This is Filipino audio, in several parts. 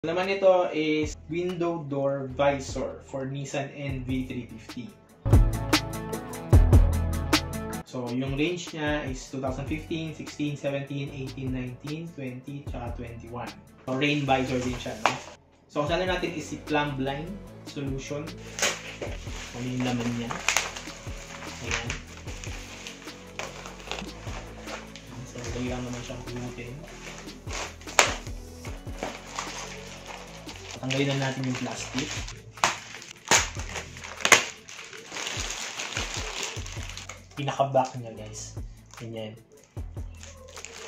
Naman nito is window door visor for Nissan NV350. So, yung range niya is 2015, 16, 17, 18, 19, 20, tsaka 21. So, rain visor din siya, no? So, kasama natin is si plumb line solution. Ano yung laman niya? Ayan. So, lagay lang naman siyang pulutin. Tanggalin na natin yung plastic. Pinaka-back niya, guys. Ganyan.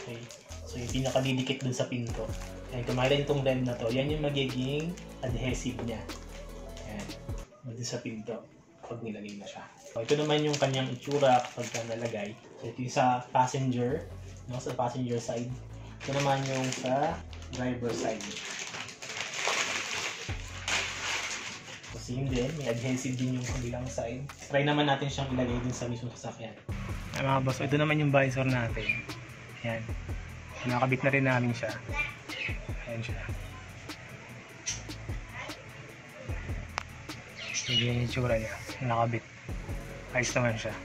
Okay. So, yung pinaka-didikit dun sa pinto. Ayan, kumain itong rem na to. Yan yung magiging adhesive niya. Ayan. Dun sa pinto. Pag nilagay na siya. So, ito naman yung kanyang itsura kapag nalagay. So, ito yung sa passenger. No? Sa passenger side. Ito naman yung sa driver side. Same din, may adhesive din yung kabilang side. Try naman natin siyang ilagay din sa mismong sasakyan. Ay mga boss, ito naman yung visor natin. Ayan. Nakakabit na rin namin siya. Ayan siya. Hindi yung itsura niya. Nakakabit. Ayos naman siya.